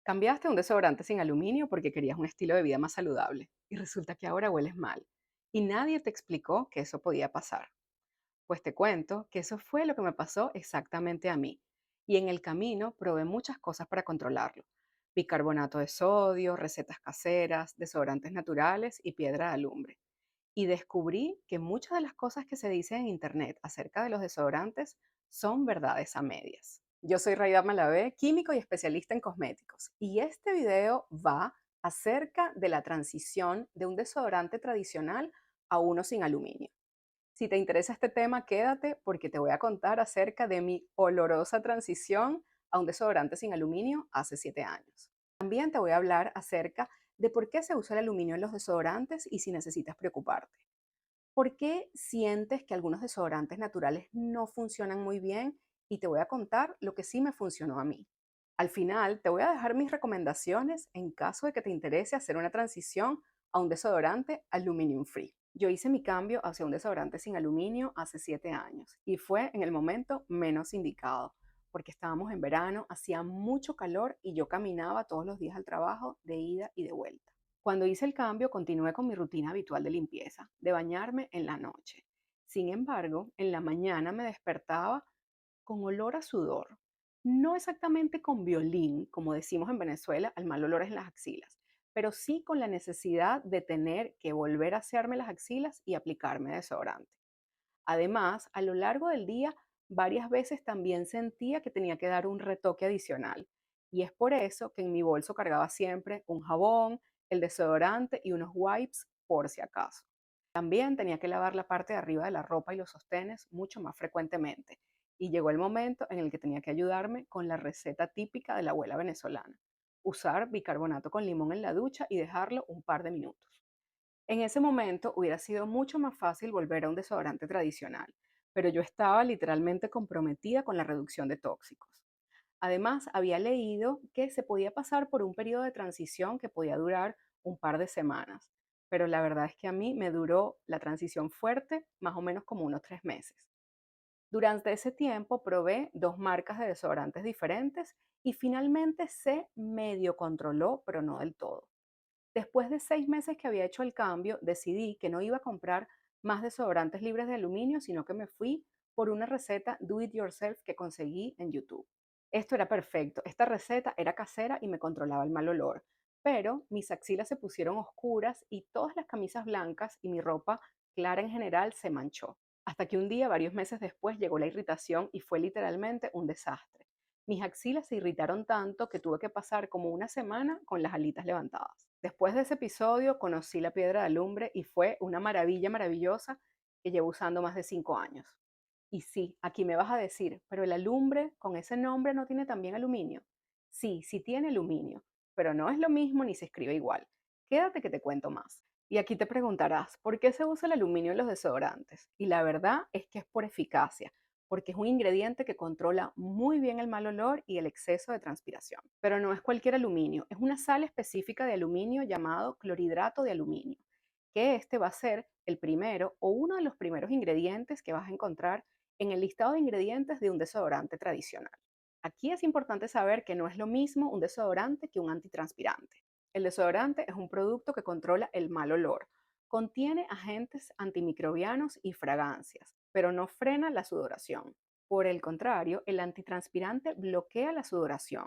Cambiaste a un desodorante sin aluminio porque querías un estilo de vida más saludable y resulta que ahora hueles mal. Y nadie te explicó que eso podía pasar. Pues te cuento que eso fue lo que me pasó exactamente a mí. Y en el camino probé muchas cosas para controlarlo. Bicarbonato de sodio, recetas caseras, desodorantes naturales y piedra de alumbre. Y descubrí que muchas de las cosas que se dicen en internet acerca de los desodorantes son verdades a medias. Yo soy Raida Malavé, químico y especialista en cosméticos, y este video va acerca de la transición de un desodorante tradicional a uno sin aluminio. Si te interesa este tema, quédate porque te voy a contar acerca de mi olorosa transición a un desodorante sin aluminio hace 7 años. También te voy a hablar acerca de por qué se usa el aluminio en los desodorantes y si necesitas preocuparte. ¿Por qué sientes que algunos desodorantes naturales no funcionan muy bien? Y te voy a contar lo que sí me funcionó a mí. Al final, te voy a dejar mis recomendaciones en caso de que te interese hacer una transición a un desodorante aluminum free. Yo hice mi cambio hacia un desodorante sin aluminio hace 7 años y fue en el momento menos indicado, porque estábamos en verano, hacía mucho calor y yo caminaba todos los días al trabajo de ida y de vuelta. Cuando hice el cambio, continué con mi rutina habitual de limpieza, de bañarme en la noche. Sin embargo, en la mañana me despertaba con olor a sudor. No exactamente con violín, como decimos en Venezuela, al mal olor en las axilas, pero sí con la necesidad de tener que volver a asearme las axilas y aplicarme desodorante. Además, a lo largo del día, varias veces también sentía que tenía que dar un retoque adicional. Y es por eso que en mi bolso cargaba siempre un jabón, el desodorante y unos wipes por si acaso. También tenía que lavar la parte de arriba de la ropa y los sostenes mucho más frecuentemente. Y llegó el momento en el que tenía que ayudarme con la receta típica de la abuela venezolana. Usar bicarbonato con limón en la ducha y dejarlo un par de minutos. En ese momento hubiera sido mucho más fácil volver a un desodorante tradicional, pero yo estaba literalmente comprometida con la reducción de tóxicos. Además, había leído que se podía pasar por un periodo de transición que podía durar un par de semanas, pero la verdad es que a mí me duró la transición fuerte más o menos como unos 3 meses. Durante ese tiempo probé dos marcas de desodorantes diferentes y finalmente se medio controló, pero no del todo. Después de 6 meses que había hecho el cambio, decidí que no iba a comprar más desodorantes libres de aluminio, sino que me fui por una receta do it yourself que conseguí en YouTube. Esto era perfecto. Esta receta era casera y me controlaba el mal olor. Pero mis axilas se pusieron oscuras y todas las camisas blancas y mi ropa clara en general se manchó. Hasta que un día, varios meses después, llegó la irritación y fue literalmente un desastre. Mis axilas se irritaron tanto que tuve que pasar como una semana con las alitas levantadas. Después de ese episodio conocí la piedra de alumbre y fue una maravilla maravillosa que llevo usando más de 5 años. Y sí, aquí me vas a decir, pero el alumbre con ese nombre no tiene también aluminio. Sí, sí tiene aluminio, pero no es lo mismo ni se escribe igual. Quédate que te cuento más. Y aquí te preguntarás, ¿por qué se usa el aluminio en los desodorantes? Y la verdad es que es por eficacia, porque es un ingrediente que controla muy bien el mal olor y el exceso de transpiración. Pero no es cualquier aluminio, es una sal específica de aluminio llamado clorhidrato de aluminio, que este va a ser el primero o uno de los primeros ingredientes que vas a encontrar en el listado de ingredientes de un desodorante tradicional. Aquí es importante saber que no es lo mismo un desodorante que un antitranspirante. El desodorante es un producto que controla el mal olor. Contiene agentes antimicrobianos y fragancias, pero no frena la sudoración. Por el contrario, el antitranspirante bloquea la sudoración.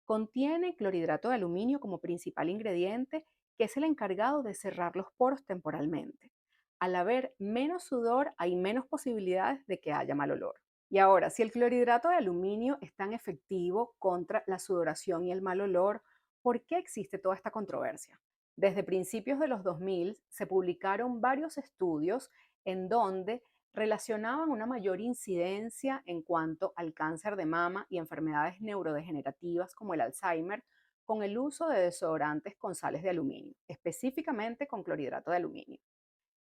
Contiene clorhidrato de aluminio como principal ingrediente, que es el encargado de cerrar los poros temporalmente. Al haber menos sudor, hay menos posibilidades de que haya mal olor. Y ahora, si el clorhidrato de aluminio es tan efectivo contra la sudoración y el mal olor, ¿por qué existe toda esta controversia? Desde principios de los 2000 se publicaron varios estudios en donde relacionaban una mayor incidencia en cuanto al cáncer de mama y enfermedades neurodegenerativas como el Alzheimer con el uso de desodorantes con sales de aluminio, específicamente con clorhidrato de aluminio.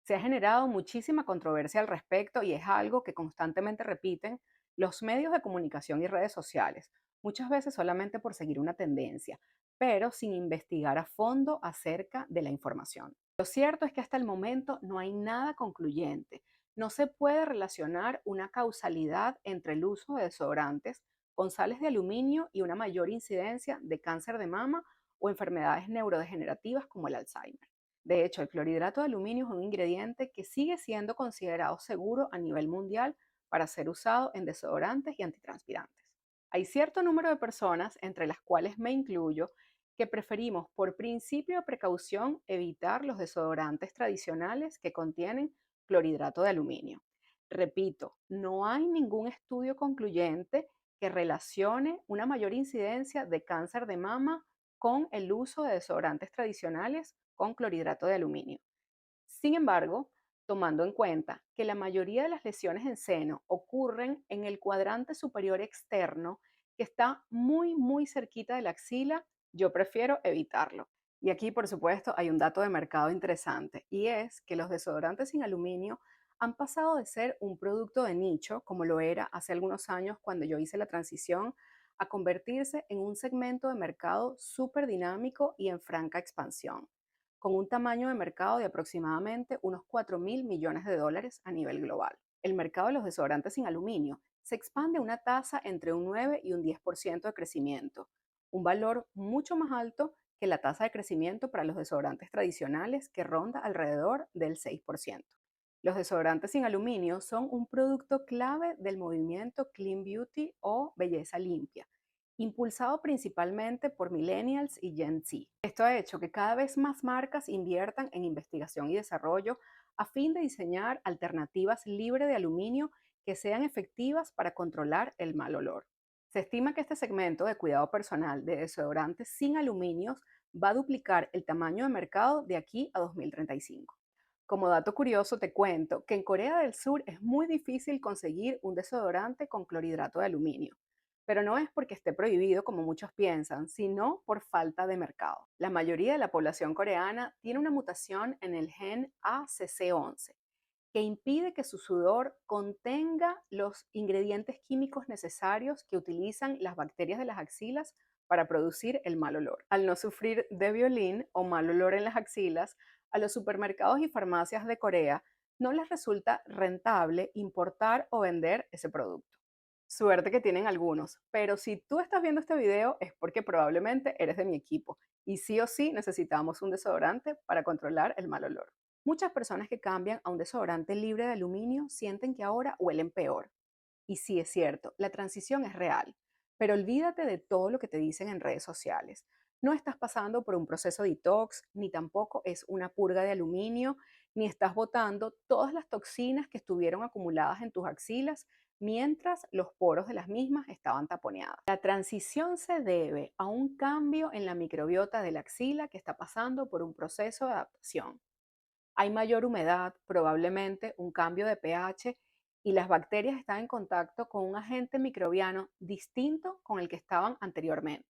Se ha generado muchísima controversia al respecto y es algo que constantemente repiten los medios de comunicación y redes sociales, muchas veces solamente por seguir una tendencia, pero sin investigar a fondo acerca de la información. Lo cierto es que hasta el momento no hay nada concluyente. No se puede relacionar una causalidad entre el uso de desodorantes con sales de aluminio y una mayor incidencia de cáncer de mama o enfermedades neurodegenerativas como el Alzheimer. De hecho, el clorhidrato de aluminio es un ingrediente que sigue siendo considerado seguro a nivel mundial para ser usado en desodorantes y antitranspirantes. Hay cierto número de personas, entre las cuales me incluyo, que preferimos por principio de precaución evitar los desodorantes tradicionales que contienen clorhidrato de aluminio. Repito, no hay ningún estudio concluyente que relacione una mayor incidencia de cáncer de mama con el uso de desodorantes tradicionales con clorhidrato de aluminio. Sin embargo, tomando en cuenta que la mayoría de las lesiones en seno ocurren en el cuadrante superior externo, que está muy cerquita de la axila, yo prefiero evitarlo. Y aquí, por supuesto, hay un dato de mercado interesante, y es que los desodorantes sin aluminio han pasado de ser un producto de nicho, como lo era hace algunos años cuando yo hice la transición, a convertirse en un segmento de mercado súper dinámico y en franca expansión, con un tamaño de mercado de aproximadamente unos 4.000 millones de dólares a nivel global. El mercado de los desodorantes sin aluminio se expande a una tasa entre un 9 y un 10% de crecimiento, un valor mucho más alto que la tasa de crecimiento para los desodorantes tradicionales, que ronda alrededor del 6%. Los desodorantes sin aluminio son un producto clave del movimiento Clean Beauty o belleza limpia, impulsado principalmente por millennials y Gen Z. Esto ha hecho que cada vez más marcas inviertan en investigación y desarrollo a fin de diseñar alternativas libres de aluminio que sean efectivas para controlar el mal olor. Se estima que este segmento de cuidado personal de desodorantes sin aluminios va a duplicar el tamaño de mercado de aquí a 2035. Como dato curioso, te cuento que en Corea del Sur es muy difícil conseguir un desodorante con clorhidrato de aluminio, pero no es porque esté prohibido como muchos piensan, sino por falta de mercado. La mayoría de la población coreana tiene una mutación en el gen ACC11 que impide que su sudor contenga los ingredientes químicos necesarios que utilizan las bacterias de las axilas para producir el mal olor. Al no sufrir de violín o mal olor en las axilas, a los supermercados y farmacias de Corea no les resulta rentable importar o vender ese producto. Suerte que tienen algunos, pero si tú estás viendo este video es porque probablemente eres de mi equipo y sí o sí necesitamos un desodorante para controlar el mal olor. Muchas personas que cambian a un desodorante libre de aluminio sienten que ahora huelen peor. Y sí es cierto, la transición es real, pero olvídate de todo lo que te dicen en redes sociales. No estás pasando por un proceso detox, ni tampoco es una purga de aluminio, ni estás botando todas las toxinas que estuvieron acumuladas en tus axilas mientras los poros de las mismas estaban taponeadas. La transición se debe a un cambio en la microbiota de la axila que está pasando por un proceso de adaptación. Hay mayor humedad, probablemente un cambio de pH, y las bacterias están en contacto con un agente microbiano distinto con el que estaban anteriormente.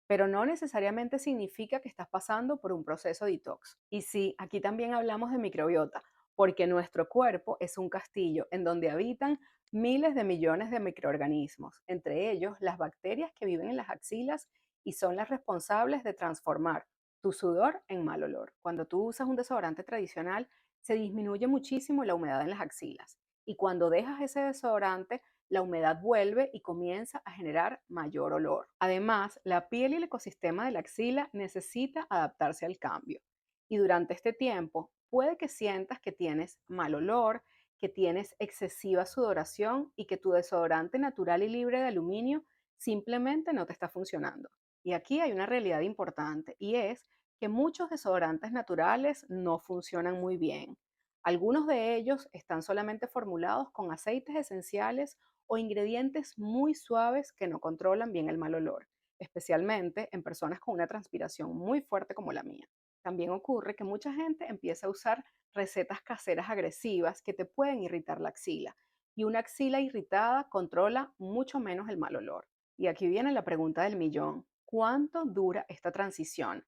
Pero no necesariamente significa que estás pasando por un proceso detox. Y sí, aquí también hablamos de microbiota, porque nuestro cuerpo es un castillo en donde habitan miles de millones de microorganismos, entre ellos las bacterias que viven en las axilas y son las responsables de transformar tu sudor en mal olor. Cuando tú usas un desodorante tradicional, se disminuye muchísimo la humedad en las axilas. Y cuando dejas ese desodorante, la humedad vuelve y comienza a generar mayor olor. Además, la piel y el ecosistema de la axila necesita adaptarse al cambio. Y durante este tiempo puede que sientas que tienes mal olor, que tienes excesiva sudoración y que tu desodorante natural y libre de aluminio simplemente no te está funcionando. Y aquí hay una realidad importante y es que muchos desodorantes naturales no funcionan muy bien. Algunos de ellos están solamente formulados con aceites esenciales o ingredientes muy suaves que no controlan bien el mal olor, especialmente en personas con una transpiración muy fuerte como la mía. También ocurre que mucha gente empieza a usar recetas caseras agresivas que te pueden irritar la axila, y una axila irritada controla mucho menos el mal olor. Y aquí viene la pregunta del millón: ¿cuánto dura esta transición?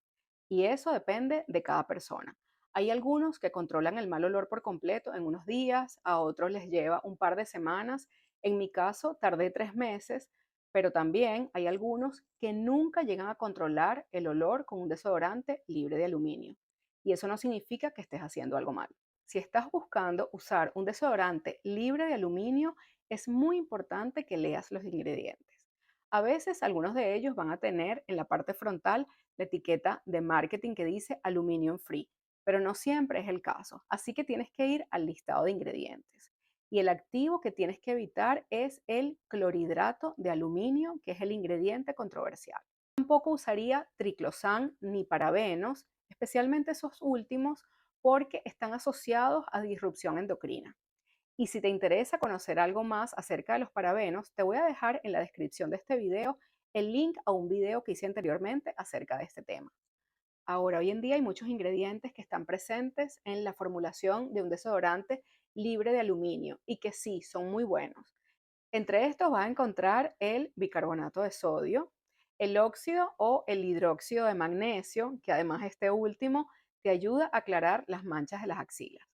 Y eso depende de cada persona. Hay algunos que controlan el mal olor por completo en unos días, a otros les lleva un par de semanas. En mi caso, tardé 3 meses, pero también hay algunos que nunca llegan a controlar el olor con un desodorante libre de aluminio. Y eso no significa que estés haciendo algo mal. Si estás buscando usar un desodorante libre de aluminio, es muy importante que leas los ingredientes. A veces algunos de ellos van a tener en la parte frontal la etiqueta de marketing que dice Aluminium Free, pero no siempre es el caso, así que tienes que ir al listado de ingredientes. Y el activo que tienes que evitar es el clorhidrato de aluminio, que es el ingrediente controversial. Tampoco usaría triclosan ni parabenos, especialmente esos últimos, porque están asociados a disrupción endocrina. Y si te interesa conocer algo más acerca de los parabenos, te voy a dejar en la descripción de este video el link a un video que hice anteriormente acerca de este tema. Ahora, hoy en día hay muchos ingredientes que están presentes en la formulación de un desodorante libre de aluminio y que sí, son muy buenos. Entre estos vas a encontrar el bicarbonato de sodio, el óxido o el hidróxido de magnesio, que además este último te ayuda a aclarar las manchas de las axilas.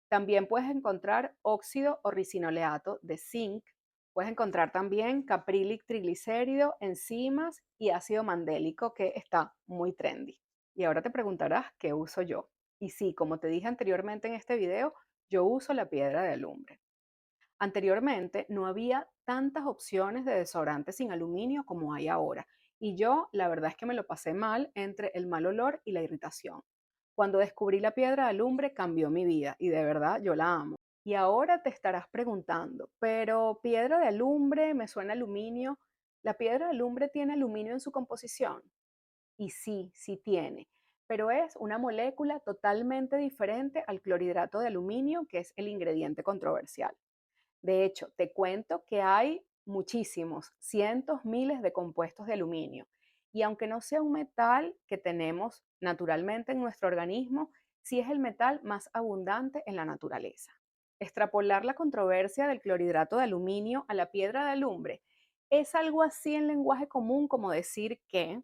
También puedes encontrar óxido o ricinoleato de zinc. Puedes encontrar también caprílic triglicérido, enzimas y ácido mandélico, que está muy trendy. Y ahora te preguntarás qué uso yo. Y sí, como te dije anteriormente en este video, yo uso la piedra de alumbre. Anteriormente no había tantas opciones de desodorantes sin aluminio como hay ahora. Y yo, la verdad es que me lo pasé mal entre el mal olor y la irritación. Cuando descubrí la piedra de alumbre cambió mi vida y de verdad yo la amo. Y ahora te estarás preguntando, pero piedra de alumbre, me suena aluminio. ¿La piedra de alumbre tiene aluminio en su composición? Y sí, sí tiene, pero es una molécula totalmente diferente al clorhidrato de aluminio, que es el ingrediente controversial. De hecho, te cuento que hay muchísimos, cientos, miles de compuestos de aluminio. Y aunque no sea un metal que tenemos naturalmente en nuestro organismo, sí es el metal más abundante en la naturaleza. Extrapolar la controversia del clorhidrato de aluminio a la piedra de alumbre es algo así en lenguaje común como decir que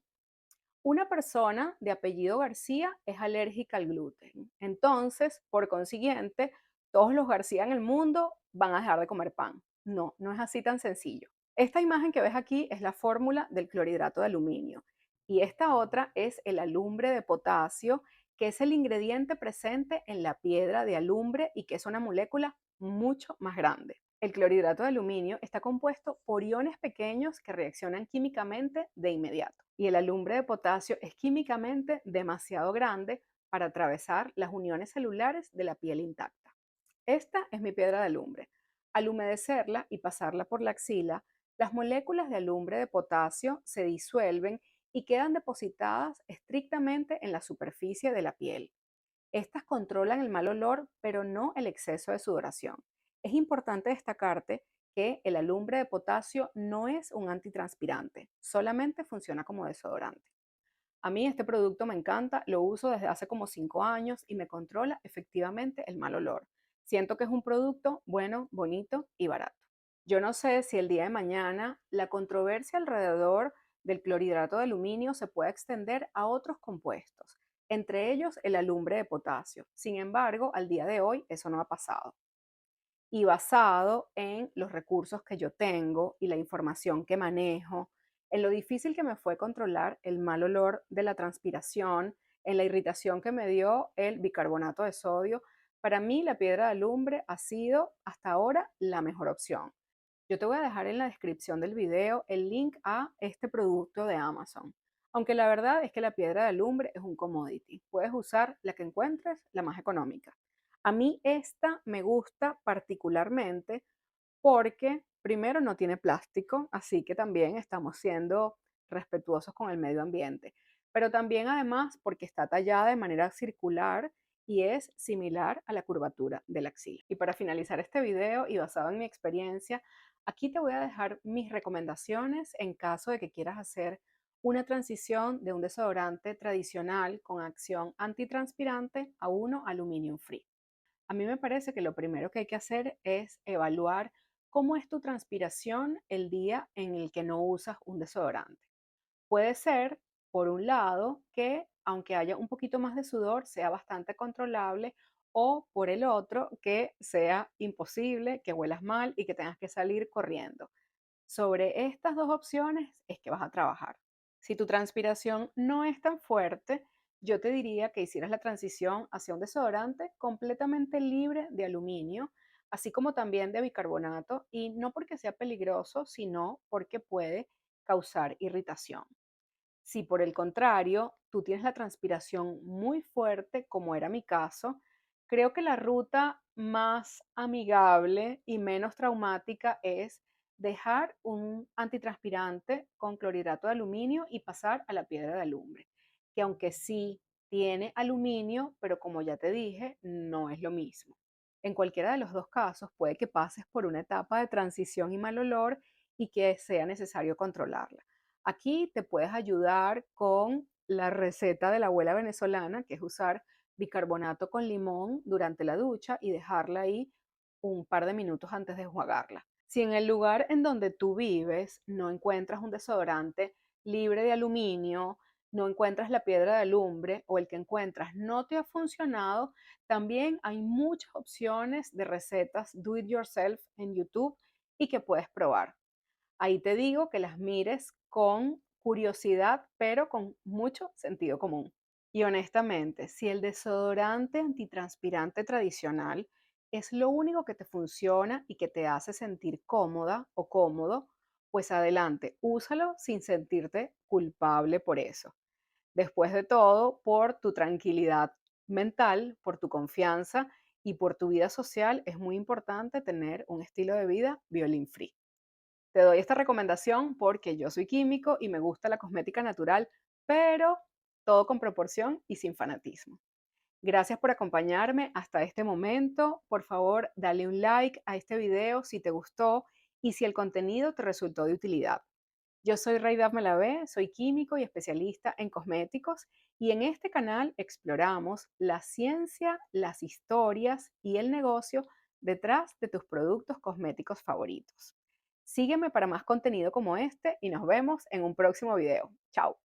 una persona de apellido García es alérgica al gluten. Entonces, por consiguiente, todos los García en el mundo van a dejar de comer pan. No, no es así tan sencillo. Esta imagen que ves aquí es la fórmula del clorhidrato de aluminio y esta otra es el alumbre de potasio, que es el ingrediente presente en la piedra de alumbre y que es una molécula mucho más grande. El clorhidrato de aluminio está compuesto por iones pequeños que reaccionan químicamente de inmediato. Y el alumbre de potasio es químicamente demasiado grande para atravesar las uniones celulares de la piel intacta. Esta es mi piedra de alumbre. Al humedecerla y pasarla por la axila, las moléculas de alumbre de potasio se disuelven y quedan depositadas estrictamente en la superficie de la piel. Estas controlan el mal olor, pero no el exceso de sudoración. Es importante destacarte que el alumbre de potasio no es un antitranspirante, solamente funciona como desodorante. A mí este producto me encanta, lo uso desde hace como 5 años y me controla efectivamente el mal olor. Siento que es un producto bueno, bonito y barato. Yo no sé si el día de mañana la controversia alrededor del clorhidrato de aluminio se pueda extender a otros compuestos, entre ellos el alumbre de potasio. Sin embargo, al día de hoy eso no ha pasado. Y basado en los recursos que yo tengo y la información que manejo, en lo difícil que me fue controlar el mal olor de la transpiración, en la irritación que me dio el bicarbonato de sodio, para mí la piedra de alumbre ha sido hasta ahora la mejor opción. Yo te voy a dejar en la descripción del video el link a este producto de Amazon. Aunque la verdad es que la piedra de alumbre es un commodity. Puedes usar la que encuentres, la más económica. A mí esta me gusta particularmente porque primero no tiene plástico, así que también estamos siendo respetuosos con el medio ambiente. Pero también además porque está tallada de manera circular y es similar a la curvatura de la axila. Y para finalizar este video y basado en mi experiencia, aquí te voy a dejar mis recomendaciones en caso de que quieras hacer una transición de un desodorante tradicional con acción antitranspirante a uno aluminum free. A mí me parece que lo primero que hay que hacer es evaluar cómo es tu transpiración el día en el que no usas un desodorante. Puede ser, por un lado, que aunque haya un poquito más de sudor, sea bastante controlable, o por el otro, que sea imposible, que huelas mal y que tengas que salir corriendo. Sobre estas dos opciones es que vas a trabajar. Si tu transpiración no es tan fuerte, yo te diría que hicieras la transición hacia un desodorante completamente libre de aluminio, así como también de bicarbonato, y no porque sea peligroso, sino porque puede causar irritación. Si por el contrario tú tienes la transpiración muy fuerte, como era mi caso, creo que la ruta más amigable y menos traumática es dejar un antitranspirante con clorhidrato de aluminio y pasar a la piedra de alumbre, que aunque sí tiene aluminio, pero como ya te dije, no es lo mismo. En cualquiera de los dos casos puede que pases por una etapa de transición y mal olor y que sea necesario controlarla. Aquí te puedes ayudar con la receta de la abuela venezolana, que es usar bicarbonato con limón durante la ducha y dejarla ahí un par de minutos antes de enjuagarla. Si en el lugar en donde tú vives no encuentras un desodorante libre de aluminio, no encuentras la piedra de alumbre o el que encuentras no te ha funcionado, también hay muchas opciones de recetas do it yourself en YouTube y que puedes probar. Ahí te digo que las mires con curiosidad, pero con mucho sentido común. Y honestamente, si el desodorante antitranspirante tradicional es lo único que te funciona y que te hace sentir cómoda o cómodo, pues adelante, úsalo sin sentirte culpable por eso. Después de todo, por tu tranquilidad mental, por tu confianza y por tu vida social, es muy importante tener un estilo de vida violín free. Te doy esta recomendación porque yo soy químico y me gusta la cosmética natural, pero todo con proporción y sin fanatismo. Gracias por acompañarme hasta este momento. Por favor, dale un like a este video si te gustó y si el contenido te resultó de utilidad. Yo soy Raidaf Malavé, soy químico y especialista en cosméticos y en este canal exploramos la ciencia, las historias y el negocio detrás de tus productos cosméticos favoritos. Sígueme para más contenido como este y nos vemos en un próximo video. Chao.